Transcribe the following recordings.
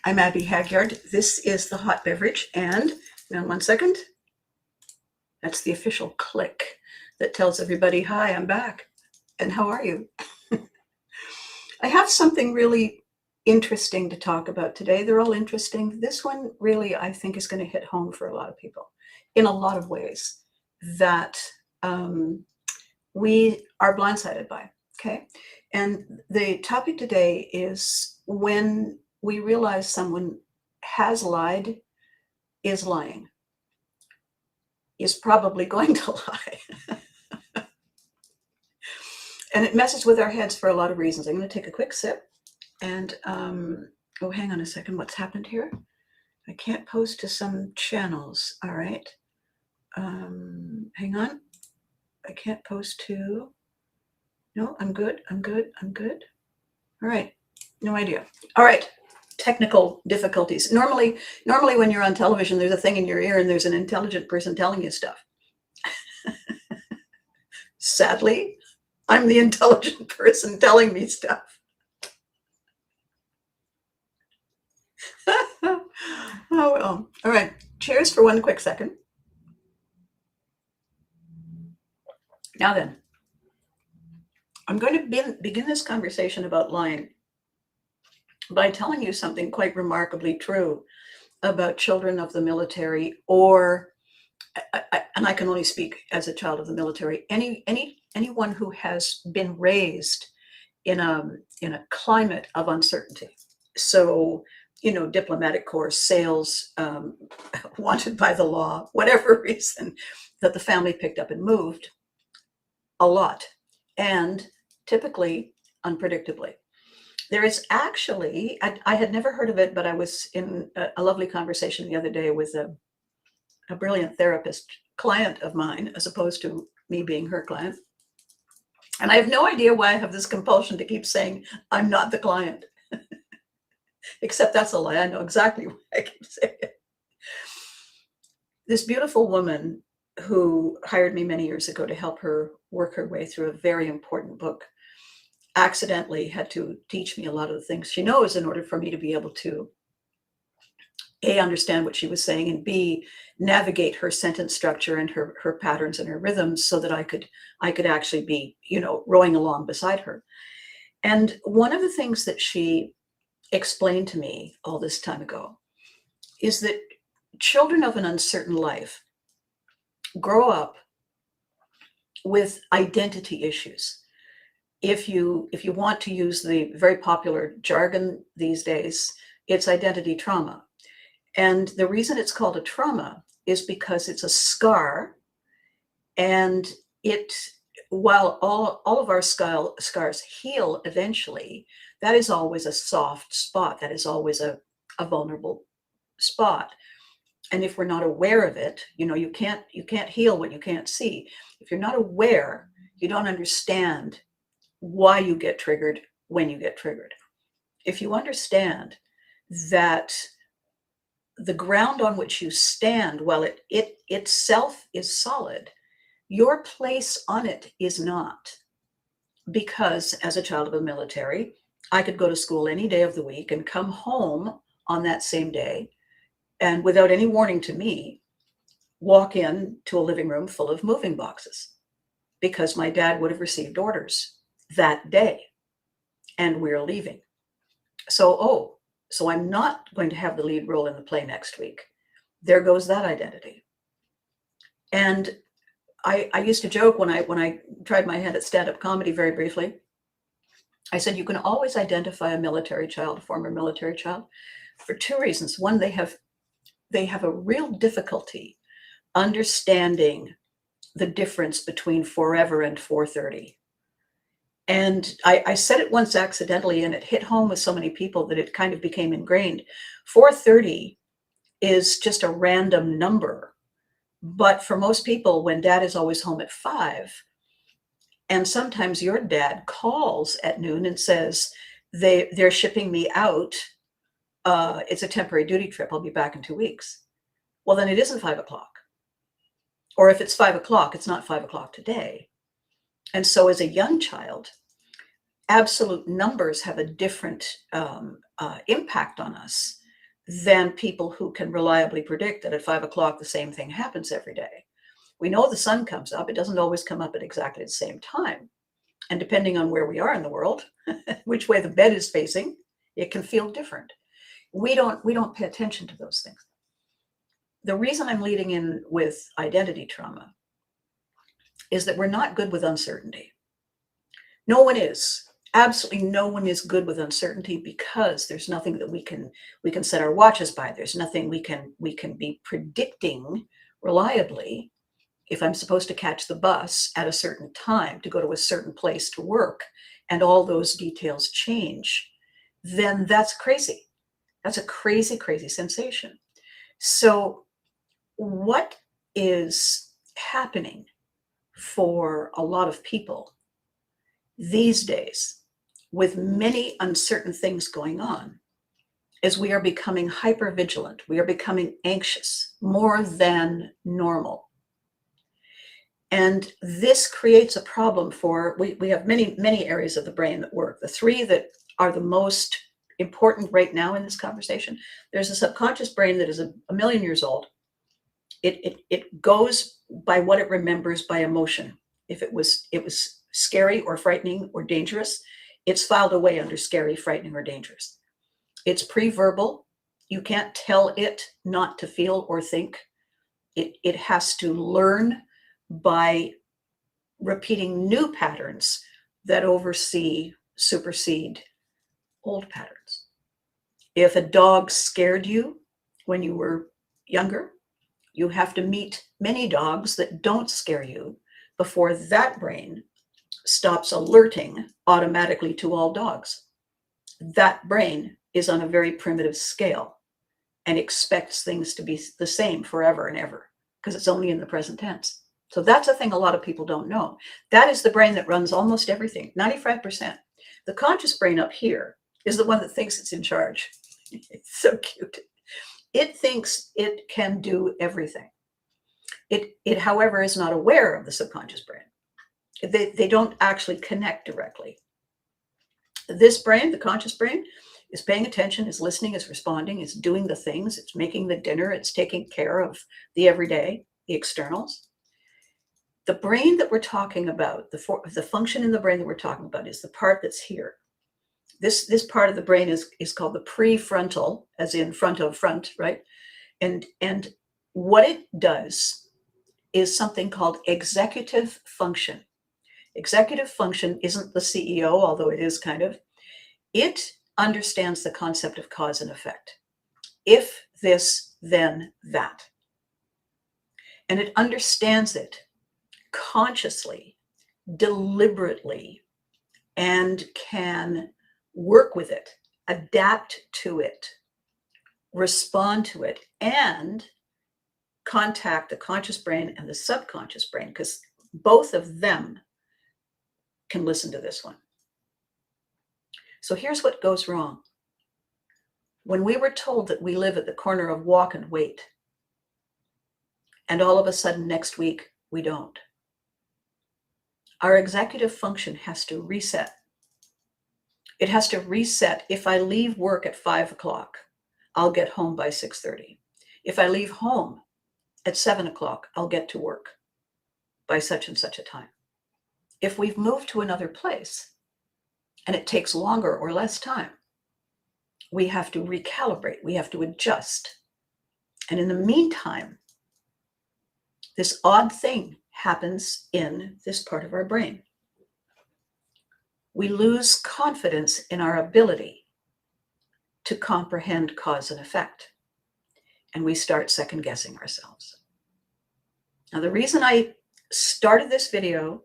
I'm Abby Hagyard. This is the hot beverage, and now 1 second. That's the official click that tells everybody, hi, I'm back, and how are you? I have something really interesting to talk about today. They're all interesting. This one really, I think, is going to hit home for a lot of people in a lot of ways that we are blindsided by, okay? And the topic today is when we realize someone has lied, is lying, is probably going to lie. And it messes with our heads for a lot of reasons. I'm going to take a quick sip and, oh, hang on a second. What's happened here? I can't post to some channels. All right. Hang on. I can't post to, no, I'm good. I'm good. I'm good. All right. No idea. All right. Technical difficulties. Normally when you're on television, there's a thing in your ear and there's an intelligent person telling you stuff. Sadly, I'm the intelligent person telling me stuff. Oh, well. All right. Cheers for 1 quick second. Now then, I'm going to begin this conversation about lying by telling you something quite remarkably true about children of the military, or, and I can only speak as a child of the military, anyone who has been raised in a climate of uncertainty. So, diplomatic corps, sales, wanted by the law, whatever reason, that the family picked up and moved a lot, and typically unpredictably. There is actually, I had never heard of it, but I was in a lovely conversation the other day with a brilliant therapist client of mine, as opposed to me being her client. And I have no idea why I have this compulsion to keep saying I'm not the client. Except that's a lie. I know exactly why I keep saying it. This beautiful woman who hired me many years ago to help her work her way through a very important book accidentally had to teach me a lot of the things she knows in order for me to be able to A, understand what she was saying, and B, navigate her sentence structure and her patterns and her rhythms so that I could actually be, rowing along beside her. And one of the things that she explained to me all this time ago is that children of an uncertain life grow up with identity issues. If you want to use the very popular jargon these days, it's identity trauma. And the reason it's called a trauma is because it's a scar, and while all of our scars heal eventually, that is always a soft spot. That is always a vulnerable spot. And if we're not aware of it, you can't heal what you can't see. If you're not aware, you don't understand why you get triggered when you get triggered. If you understand that the ground on which you stand, while it itself is solid, your place on it is not. Because as a child of the military, I could go to school any day of the week and come home on that same day, and without any warning to me, walk into a living room full of moving boxes, because my dad would have received orders that day and we're leaving. So I'm not going to have the lead role in the play next week. There goes that identity. And I used to joke when I tried my hand at stand-up comedy very briefly. I said, you can always identify a military child, a former military child, for two reasons. One, they have a real difficulty understanding the difference between forever and 430. And I said it once accidentally, and it hit home with so many people that it kind of became ingrained. 430 is just a random number. But for most people, when dad is always home at 5, and sometimes your dad calls at noon and says, they're shipping me out. It's a temporary duty trip. I'll be back in 2 weeks. Well, then it isn't 5 o'clock. Or if it's 5 o'clock, it's not 5 o'clock today. And so as a young child, absolute numbers have a different impact on us than people who can reliably predict that at 5 o'clock the same thing happens every day. We know the sun comes up. It doesn't always come up at exactly the same time. And depending on where we are in the world, which way the bed is facing, it can feel different. We don't pay attention to those things. The reason I'm leading in with identity trauma is that we're not good with uncertainty. No one is. Absolutely no one is good with uncertainty, because there's nothing that we can set our watches by. There's nothing we can be predicting reliably. If I'm supposed to catch the bus at a certain time to go to a certain place to work, and all those details change, then that's crazy. That's a crazy, crazy sensation. So what is happening for a lot of people these days, with many uncertain things going on, is we are becoming hyper vigilant. We are becoming anxious more than normal. And this creates a problem for, we have many areas of the brain that work. The three that are the most important right now in this conversation: there's a subconscious brain that is a million years old. It goes by what it remembers by emotion. If it was scary or frightening or dangerous, it's filed away under scary, frightening, or dangerous. It's pre-verbal. You can't tell it not to feel or think. It has to learn by repeating new patterns that supersede old patterns. If a dog scared you when you were younger, you have to meet many dogs that don't scare you before that brain stops alerting automatically to all dogs. That brain is on a very primitive scale and expects things to be the same forever and ever, because it's only in the present tense. So that's a thing a lot of people don't know. That is the brain that runs almost everything, 95%. The conscious brain up here is the one that thinks it's in charge. It's so cute. It thinks it can do everything. It, however, is not aware of the subconscious brain. They don't actually connect directly. This brain, the conscious brain, is paying attention, is listening, is responding, is doing the things, it's making the dinner, it's taking care of the everyday, the externals. The brain that we're talking about, the function in the brain that we're talking about, is the part that's here. This part of the brain is called the prefrontal, as in front of front, right? And what it does is something called executive function. Executive function isn't the CEO, although it is kind of. It understands the concept of cause and effect. If this, then that. And it understands it consciously, deliberately, and can work with it, adapt to it, respond to it, and contact the conscious brain and the subconscious brain, because both of them can listen to this one. So here's what goes wrong. When we were told that we live at the corner of walk and wait, and all of a sudden next week we don't, our executive function has to reset. It has to reset. If I leave work at 5 o'clock, I'll get home by 6:30. If I leave home at 7 o'clock, I'll get to work by such and such a time. If we've moved to another place and it takes longer or less time, we have to recalibrate, we have to adjust. And in the meantime, this odd thing happens in this part of our brain. We lose confidence in our ability to comprehend cause and effect, and we start second guessing ourselves. Now, the reason I started this video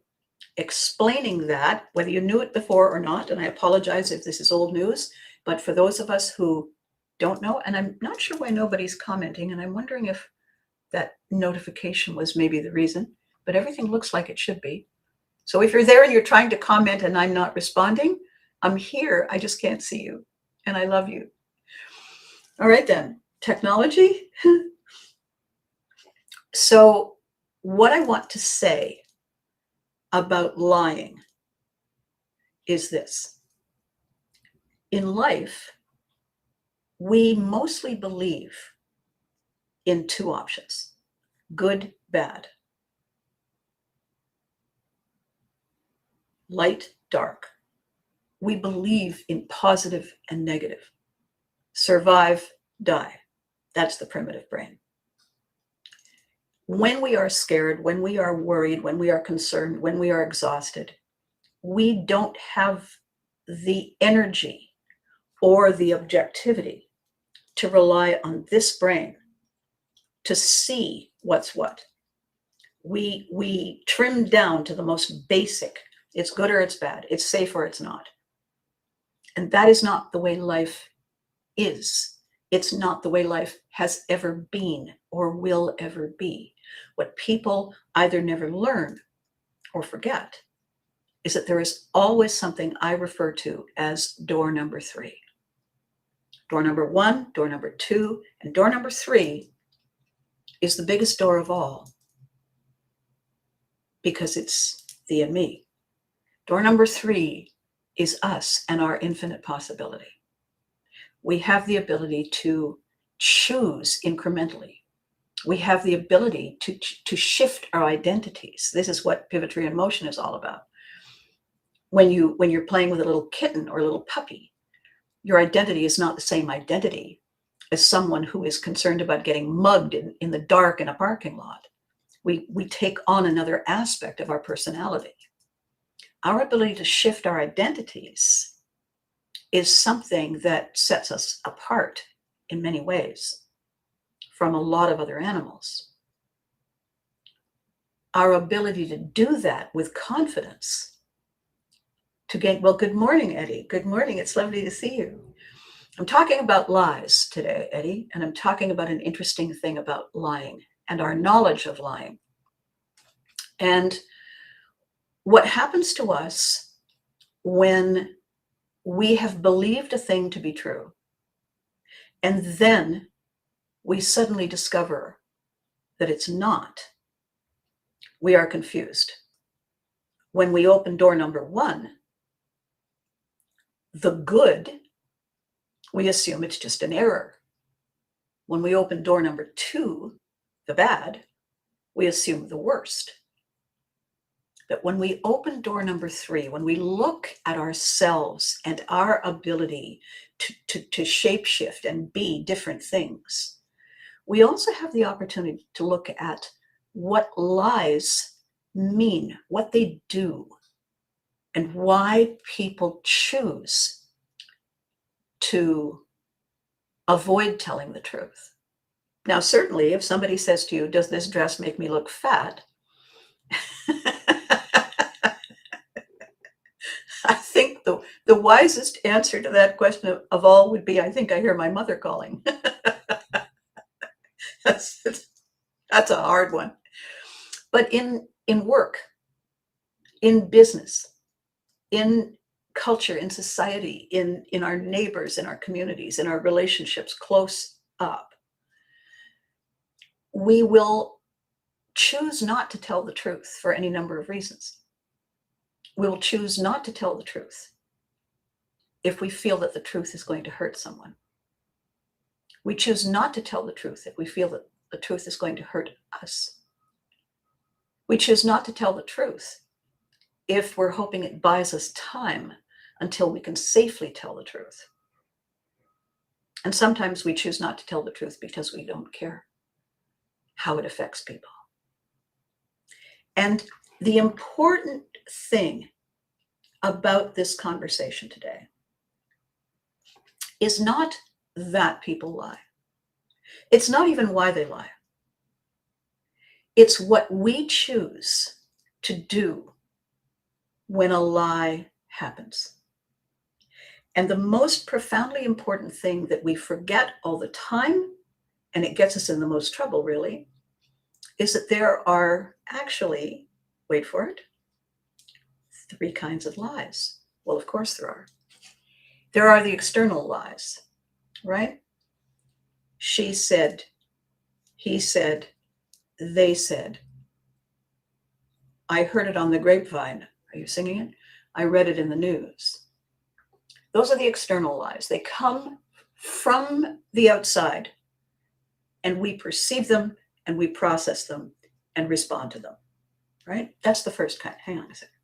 explaining that, whether you knew it before or not, and I apologize if this is old news, but for those of us who don't know, and I'm not sure why nobody's commenting, and I'm wondering if that notification was maybe the reason, but everything looks like it should be. So if you're there and you're trying to comment and I'm not responding, I'm here, I just can't see you, and I love you. All right then, technology. So what I want to say about lying is this. In life, we mostly believe in two options: good, bad, light, dark. We believe in positive and negative. Survive, die. That's the primitive brain. When we are scared, when we are worried, when we are concerned, when we are exhausted, we don't have the energy or the objectivity to rely on this brain to see what's what. We trim down to the most basic. It's good or it's bad. It's safe or it's not. And that is not the way life is. It's not the way life has ever been or will ever be. What people either never learn or forget is that there is always something I refer to as door number 3. Door number 1, door number 2, and door number 3 is the biggest door of all because it's thee and me. Door number 3 is us and our infinite possibility. We have the ability to choose incrementally. We have the ability to shift our identities. This is what Pivotry in motion is all about. When you're playing with a little kitten or a little puppy, your identity is not the same identity as someone who is concerned about getting mugged in the dark in a parking lot. We take on another aspect of our personality. Our ability to shift our identities is something that sets us apart in many ways from a lot of other animals. Our ability to do that with confidence, to gain, well, good morning, Eddie. Good morning. It's lovely to see you. I'm talking about lies today, Eddie, and I'm talking about an interesting thing about lying and our knowledge of lying. And what happens to us when we have believed a thing to be true, and then we suddenly discover that it's not. We are confused. When we open door number 1, the good, we assume it's just an error. When we open door number 2, the bad, we assume the worst. But when we open door number 3, when we look at ourselves and our ability to shapeshift and be different things, we also have the opportunity to look at what lies mean, what they do, and why people choose to avoid telling the truth. Now, certainly, if somebody says to you, "Does this dress make me look fat?" I think the wisest answer to that question of all would be, "I think I hear my mother calling." That's a hard one. But in work, in business, in culture, in society, in our neighbors, in our communities, in our relationships close up, we will choose not to tell the truth for any number of reasons. We will choose not to tell the truth if we feel that the truth is going to hurt someone. We choose not to tell the truth if we feel that the truth is going to hurt us. We choose not to tell the truth if we're hoping it buys us time until we can safely tell the truth. And sometimes we choose not to tell the truth because we don't care how it affects people. And the important thing about this conversation today is not that people lie. It's not even why they lie. It's what we choose to do when a lie happens. And the most profoundly important thing that we forget all the time, and it gets us in the most trouble really, is that there are actually, wait for it, 3 kinds of lies. Well, of course there are. There are the external lies, right? She said, he said, they said. I heard it on the grapevine. Are you singing it? I read it in the news. Those are the external lies. They come from the outside, and we perceive them and we process them and respond to them, right? That's the first kind. Hang on a second.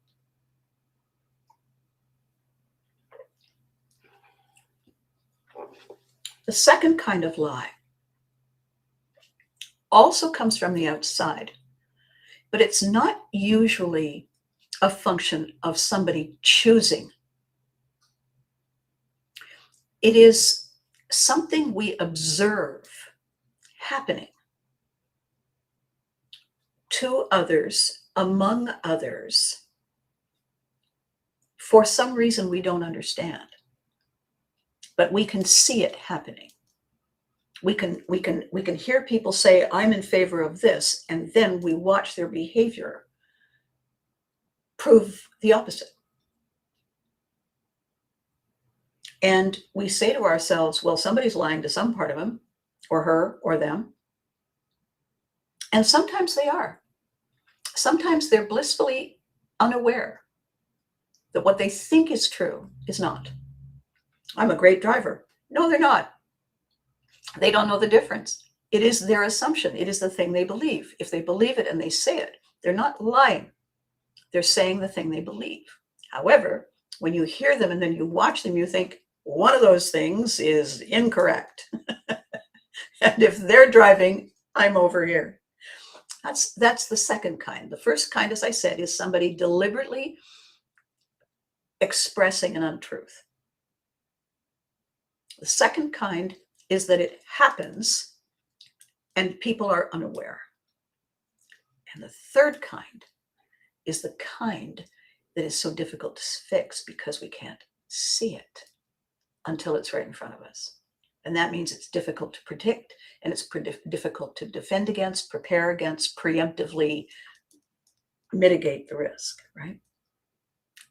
The second kind of lie also comes from the outside, but it's not usually a function of somebody choosing. It is something we observe happening to others, among others, for some reason we don't understand, but we can see it happening. We can hear people say, I'm in favor of this, and then we watch their behavior prove the opposite. And we say to ourselves, well, somebody's lying to some part of him or her or them. And sometimes they are. Sometimes they're blissfully unaware that what they think is true is not. I'm a great driver. No, they're not. They don't know the difference. It is their assumption. It is the thing they believe. If they believe it and they say it, they're not lying. They're saying the thing they believe. However, when you hear them and then you watch them, you think one of those things is incorrect. And if they're driving, I'm over here. That's the second kind. The first kind, as I said, is somebody deliberately expressing an untruth. The second kind is that it happens and people are unaware. And the third kind is the kind that is so difficult to fix because we can't see it until it's right in front of us. And that means it's difficult to predict, and it's difficult to defend against, prepare against, preemptively mitigate the risk, right?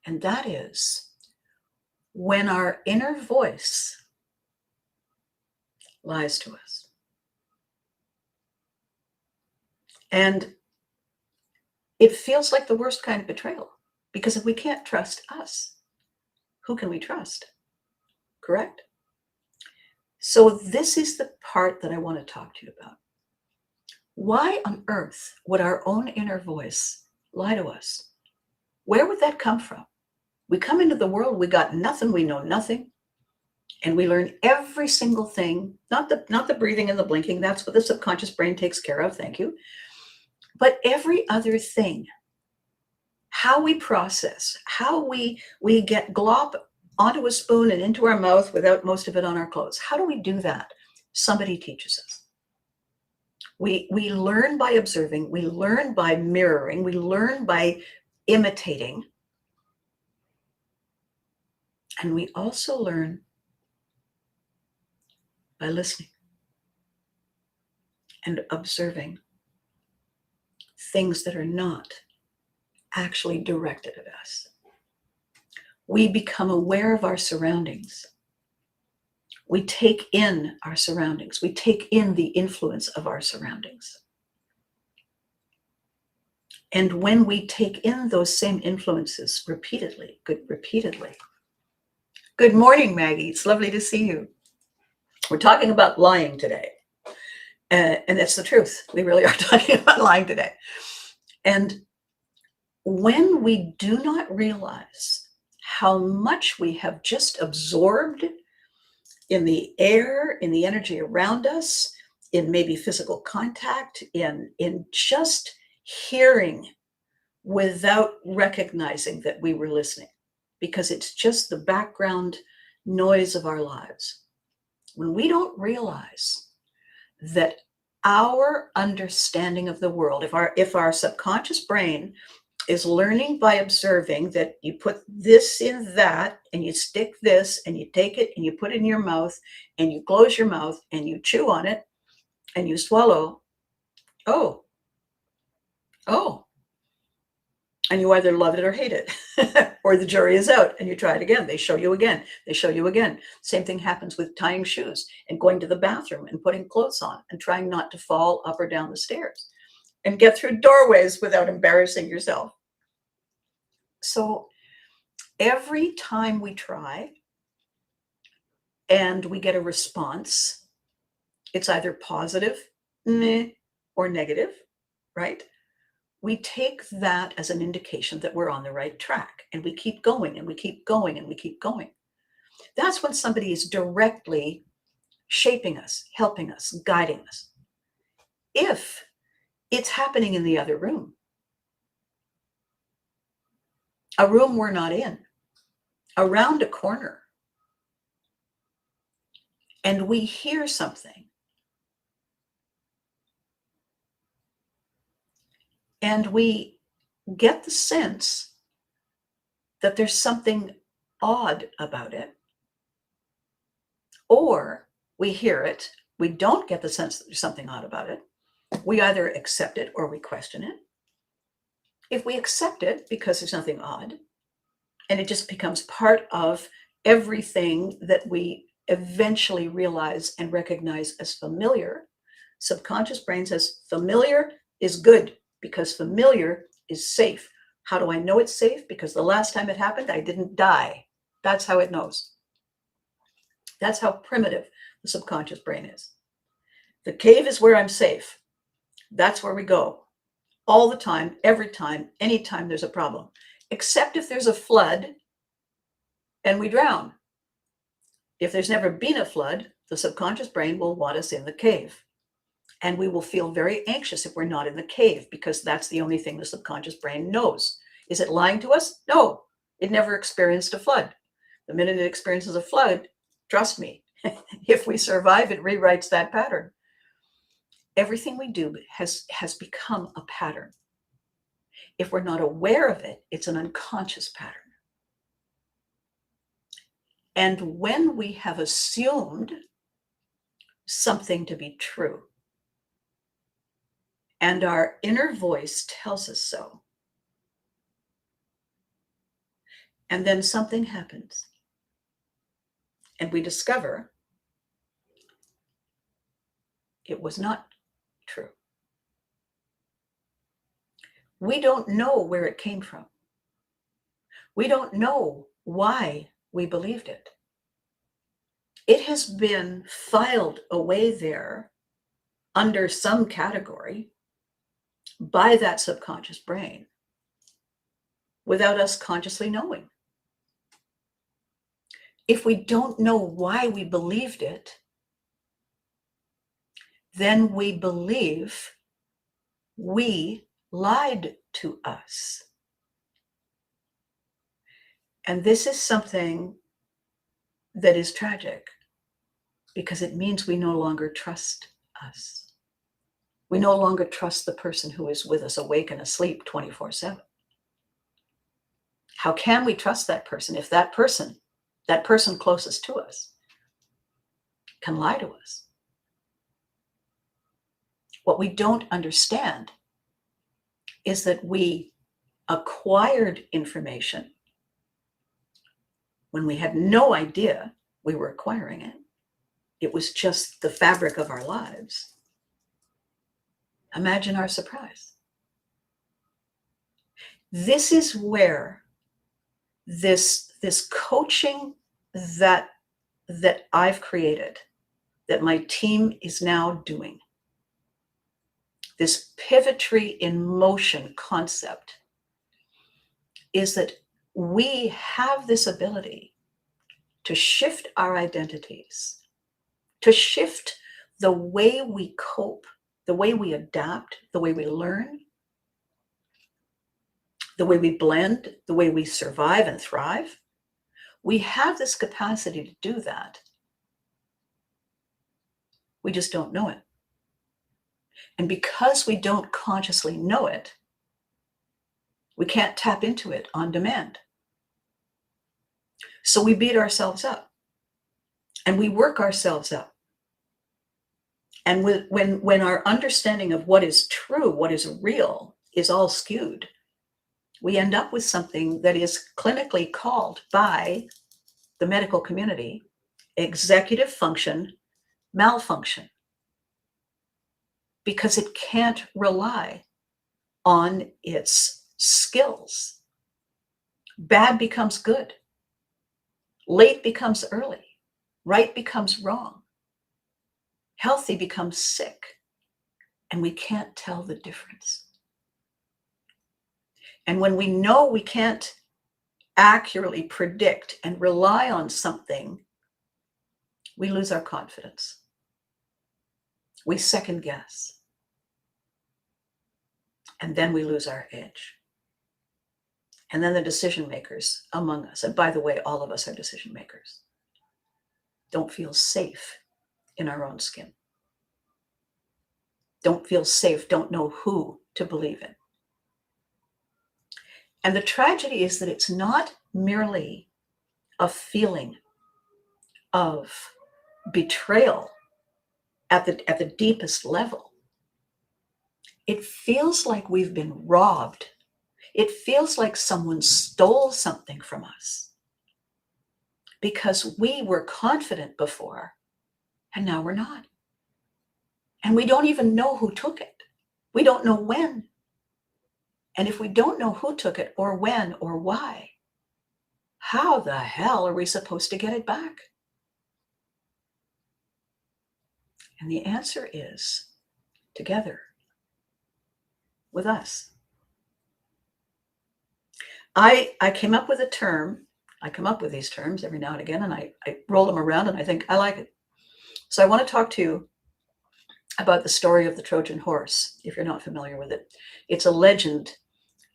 And that is when our inner voice lies to us. And it feels like the worst kind of betrayal, because if we can't trust us, who can we trust? Correct? So this is the part that I want to talk to you about. Why on earth would our own inner voice lie to us? Where would that come from? We come into the world, we got nothing, we know nothing, and we learn every single thing, not the breathing and the blinking, that's what the subconscious brain takes care of, thank you, but every other thing, how we process, how we get glop onto a spoon and into our mouth without most of it on our clothes. How do we do that? Somebody teaches us. We learn by observing, we learn by mirroring, we learn by imitating, and we also learn by listening and observing things that are not actually directed at us. We become aware of our surroundings. We take in our surroundings. We take in the influence of our surroundings. And when we take in those same influences repeatedly. Good morning, Maggie. It's lovely to see you. We're talking about lying today. And that's the truth. We really are talking about lying today. And when we do not realize how much we have just absorbed in the air, in the energy around us, in maybe physical contact, in just hearing without recognizing that we were listening, because it's just the background noise of our lives. When we don't realize that our understanding of the world, if our subconscious brain is learning by observing that you put this in that and you stick this and you take it and you put it in your mouth and you close your mouth and you chew on it and you swallow, oh, and you either love it or hate it, or the jury is out and you try it again. They show you again. They show you again. Same thing happens with tying shoes and going to the bathroom and putting clothes on and trying not to fall up or down the stairs and get through doorways without embarrassing yourself. So every time we try, and we get a response. It's either positive, meh, or negative, right? We take that as an indication that we're on the right track, and we keep going and we keep going and we keep going. That's when somebody is directly shaping us, helping us, guiding us. If it's happening in the other room, a room we're not in, around a corner, and we hear something, and we get the sense that there's something odd about it, or we hear it, we don't get the sense that there's something odd about it, we either accept it or we question it. If we accept it because there's nothing odd, and it just becomes part of everything that we eventually realize and recognize as familiar, subconscious brain says familiar is good because familiar is safe. How do I know it's safe? Because the last time it happened, I didn't die. That's how it knows. That's how primitive the subconscious brain is. The cave is where I'm safe. That's where we go all the time, every time, anytime there's a problem, except if there's a flood and we drown. If there's never been a flood, the subconscious brain will want us in the cave. And we will feel very anxious if we're not in the cave, because that's the only thing the subconscious brain knows. Is it lying to us? No, it never experienced a flood. The minute it experiences a flood, trust me, if we survive, it rewrites that pattern. Everything we do has become a pattern. If we're not aware of it, it's an unconscious pattern. And when we have assumed something to be true, and our inner voice tells us so, and then something happens, and we discover it was not true. We don't know where it came from. We don't know why we believed it. It has been filed away there under some category by that subconscious brain without us consciously knowing. If we don't know why we believed it, then we believe we lied to us. And this is something that is tragic, because it means we no longer trust us. We no longer trust the person who is with us, awake and asleep 24/7. How can we trust that person if that person closest to us, can lie to us? What we don't understand is that we acquired information when we had no idea we were acquiring it. It was just the fabric of our lives. Imagine our surprise. This is where this coaching that I've created, that my team is now doing, this Pivotry in motion concept, is that we have this ability to shift our identities, to shift the way we cope, the way we adapt, the way we learn, the way we blend, the way we survive and thrive. We have this capacity to do that. We just don't know it. And because we don't consciously know it, we can't tap into it on demand. So we beat ourselves up and we work ourselves up. And when our understanding of what is true, what is real, is all skewed, we end up with something that is clinically called by the medical community executive function malfunction, because it can't rely on its skills. Bad becomes good. Late becomes early. Right becomes wrong. Healthy becomes sick. And we can't tell the difference. And when we know we can't accurately predict and rely on something, we lose our confidence. We second guess. And then we lose our edge. And then the decision makers among us, and by the way, all of us are decision makers, don't feel safe in our own skin. Don't feel safe, don't know who to believe in. And the tragedy is that it's not merely a feeling of betrayal at the deepest level. It feels like we've been robbed. It feels like someone stole something from us because we were confident before and now we're not. And we don't even know who took it. We don't know when. And if we don't know who took it or when or why, how the hell are we supposed to get it back? And the answer is together with us. I came up with a term. I come up with these terms every now and again, and I roll them around and I think I like it. So I want to talk to you about the story of the Trojan horse, if you're not familiar with it. It's a legend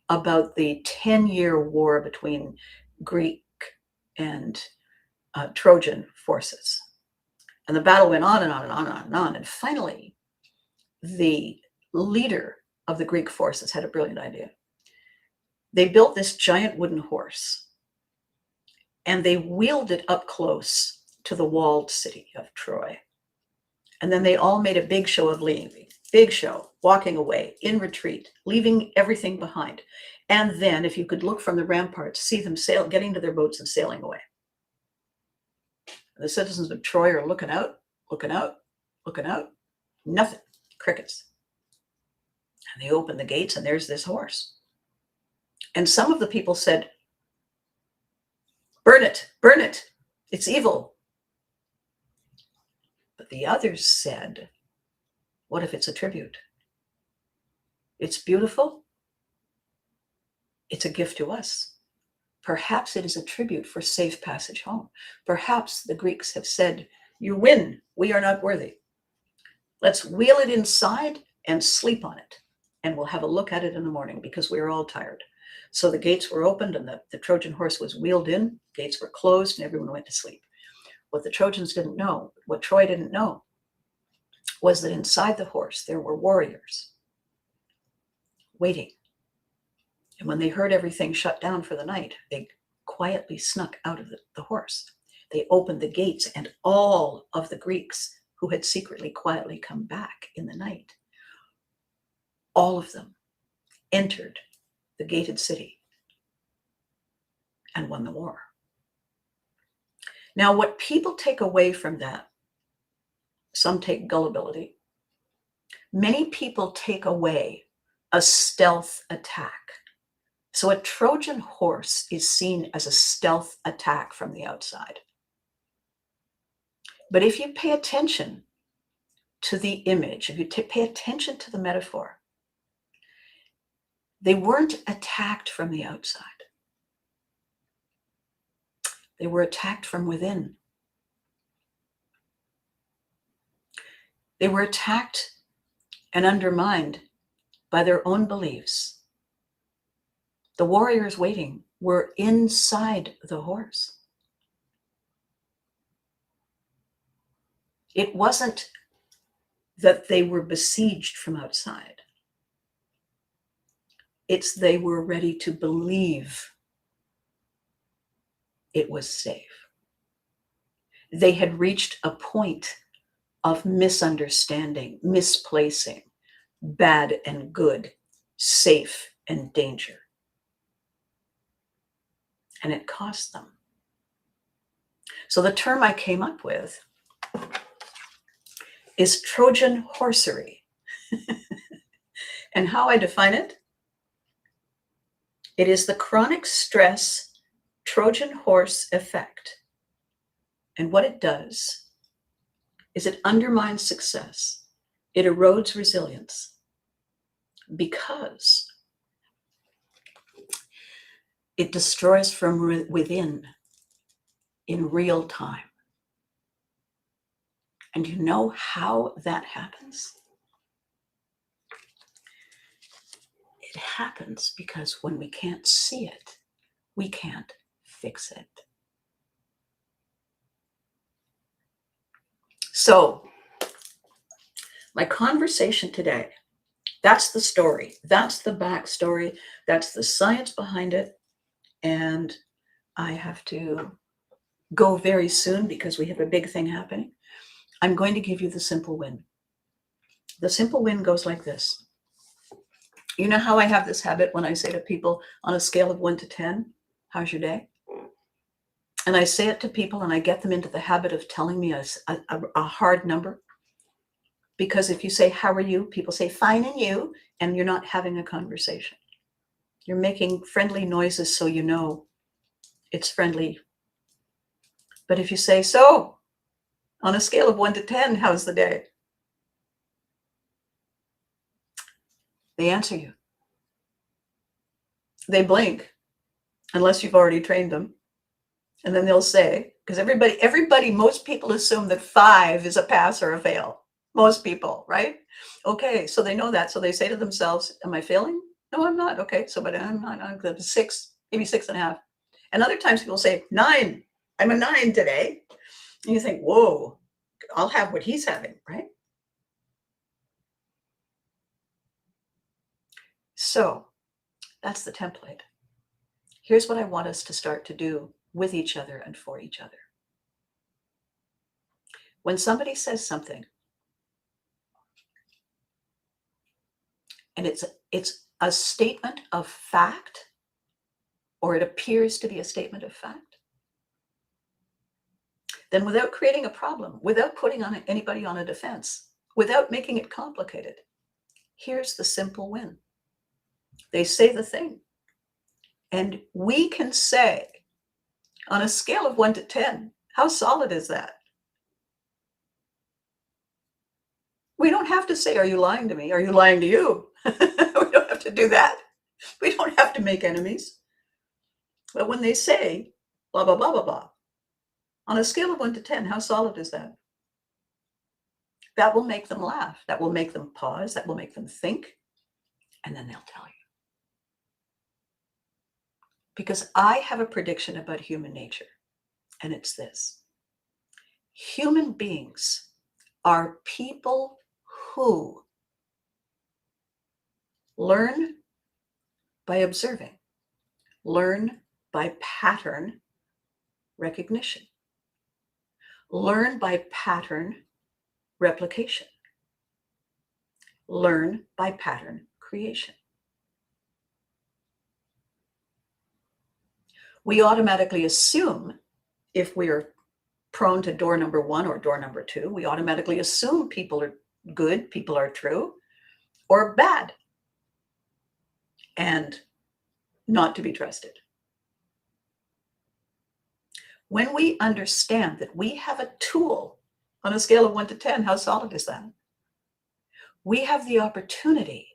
about the 10-year war between Greek and Trojan forces. And the battle went on and on and on and on and on. And finally, the leader of the Greek forces had a brilliant idea. They built this giant wooden horse and they wheeled it up close to the walled city of Troy. And then they all made a big show of leaving, big show, walking away in retreat, leaving everything behind. And then if you could look from the ramparts, see them getting to their boats and sailing away. The citizens of Troy are looking out, looking out, looking out, nothing, crickets. And they open the gates and there's this horse. And some of the people said, burn it, it's evil. But the others said, what if it's a tribute? It's beautiful. It's a gift to us. Perhaps it is a tribute for safe passage home. Perhaps the Greeks have said, you win, we are not worthy. Let's wheel it inside and sleep on it. And we'll have a look at it in the morning because we are all tired. So the gates were opened and the Trojan horse was wheeled in, gates were closed, and everyone went to sleep. What the Trojans didn't know, what Troy didn't know, was that inside the horse there were warriors waiting. And when they heard everything shut down for the night, they quietly snuck out of the horse. They opened the gates, and all of the Greeks who had secretly, quietly come back in the night, all of them entered the gated city and won the war. Now, what people take away from that, some take gullibility. Many people take away a stealth attack. So a Trojan horse is seen as a stealth attack from the outside. But if you pay attention to the image, if you pay attention to the metaphor, they weren't attacked from the outside. They were attacked from within. They were attacked and undermined by their own beliefs. The warriors waiting were inside the horse. It wasn't that they were besieged from outside. It's they were ready to believe it was safe. They had reached a point of misunderstanding, misplacing bad and good, safe and danger. And it cost them. So the term I came up with is Trojan horsery. And how I define it? It is the chronic stress Trojan horse effect And what it does is it undermines success. It erodes resilience because it destroys from within in real time. And you know how that happens? It happens because when we can't see it, we can't fix it. So, my conversation today, that's the story. That's the backstory. That's the science behind it. And I have to go very soon because we have a big thing happening. I'm going to give you the simple win. The simple win goes like this. You know how I have this habit when I say to people on a scale of 1 to 10, how's your day? And I say it to people and I get them into the habit of telling me a hard number. Because if you say, how are you? People say, fine, and you? And you're not having a conversation. You're making friendly noises so you know it's friendly. But if you say, so, on a scale of 1 to 10, how's the day? They answer you. They blink, unless you've already trained them. And then they'll say, because everybody, most people assume that 5 is a pass or a fail. Most people, right? Okay, so they know that. So they say to themselves, am I failing? No, I'm not. Okay, so but I'm not. I'm 6, maybe 6.5. And other times people say 9. I'm a 9 today. And you think, whoa, I'll have what he's having, right? So that's the template. Here's what I want us to start to do with each other and for each other. When somebody says something, and it's a statement of fact, or it appears to be a statement of fact, then without creating a problem, without putting anybody on a defense, without making it complicated, here's the simple win. They say the thing. And we can say, on a scale of 1 to 10, how solid is that? We don't have to say, are you lying to me? Are you lying to you? We don't have to do that. We don't have to make enemies. But when they say, blah, blah, blah, blah, blah, on a scale of 1 to 10, how solid is that? That will make them laugh. That will make them pause. That will make them think. And then they'll tell you. Because I have a prediction about human nature, and it's this. Human beings are people who learn by observing, learn by pattern recognition, learn by pattern replication, learn by pattern creation. We automatically assume, if we are prone to door number 1 or door number 2, we automatically assume people are good, people are true, or bad, and not to be trusted. When we understand that we have a tool on a scale of 1 to 10, how solid is that? We have the opportunity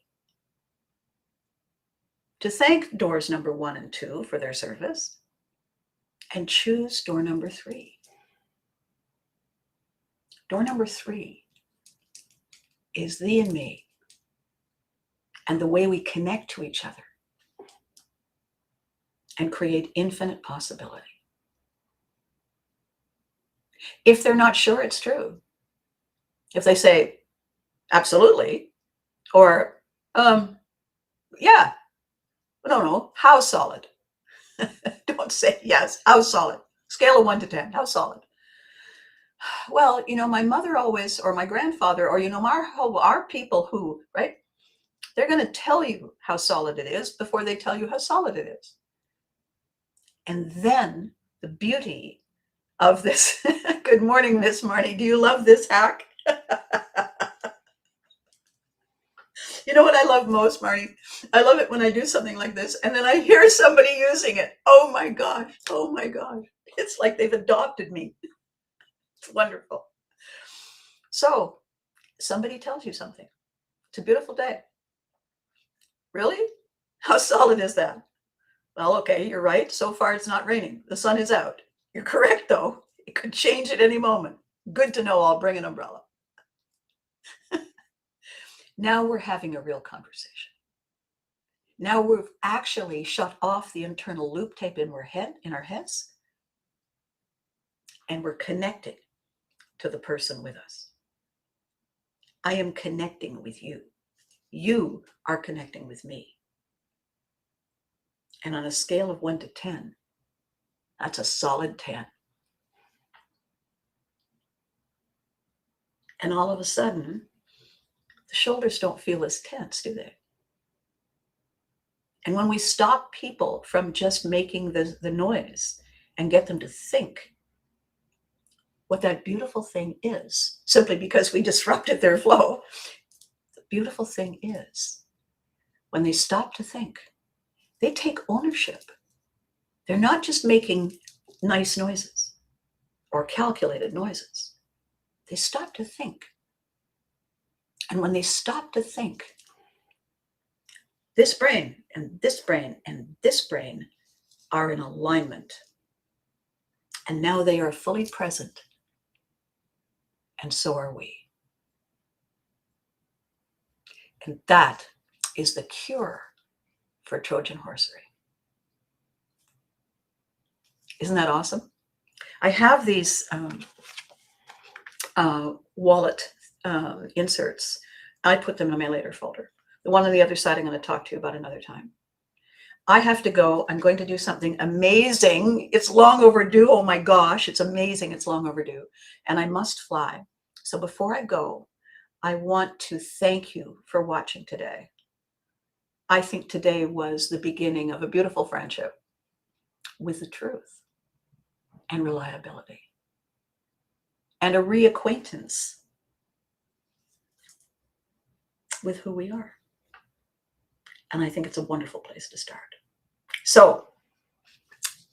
to thank doors number 1 and 2 for their service and choose door number 3. Door number 3 is thee and me and the way we connect to each other and create infinite possibility. If they're not sure it's true, if they say, absolutely, or, yeah, no, how solid? Don't say yes, how solid? Scale of 1 to 10, how solid? Well, my mother always, or my grandfather, or, our people who, right? They're going to tell you how solid it is before they tell you how solid it is. And then the beauty of this, good morning, Miss Marnie. Do you love this hack? You know what I love most, Marnie? I love it when I do something like this and then I hear somebody using it. Oh my gosh. It's like they've adopted me. It's wonderful. So somebody tells you something. It's a beautiful day. Really? How solid is that? Well, okay, you're right. So far, it's not raining. The sun is out. You're correct, though. It could change at any moment. Good to know. I'll bring an umbrella. Now we're having a real conversation. Now we've actually shut off the internal loop tape in our heads, and we're connecting to the person with us. I am connecting with you. You are connecting with me. And on a scale of 1 to 10, that's a solid 10. And all of a sudden, the shoulders don't feel as tense, do they? And when we stop people from just making the noise and get them to think what that beautiful thing is, simply because we disrupted their flow, the beautiful thing is when they stop to think, they take ownership. They're not just making nice noises or calculated noises. They stop to think. And when they stop to think, this brain and this brain and this brain are in alignment. And now they are fully present. And so are we. And that is the cure for Trojan horsery. Isn't that awesome? I have these wallet inserts. I put them in my later folder. The one on the other side I'm going to talk to you about another time. I have to go. I'm going to do something amazing. It's long overdue. Oh my gosh, it's amazing. It's long overdue. And I must fly. So before I go, I want to thank you for watching today. I think today was the beginning of a beautiful friendship with the truth and reliability and a reacquaintance with who we are. And I think it's a wonderful place to start. So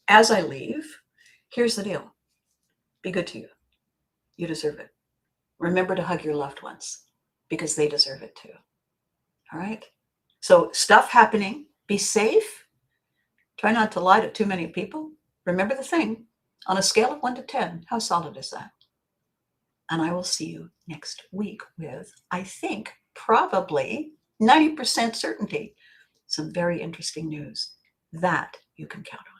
as I leave, here's the deal. Be good to you. You deserve it. Remember to hug your loved ones because they deserve it too. All right? So stuff happening. Be safe. Try not to lie to too many people. Remember the thing. On a scale of 1 to 10, how solid is that? And I will see you next week with, I think, probably 90% certainty, some very interesting news that you can count on.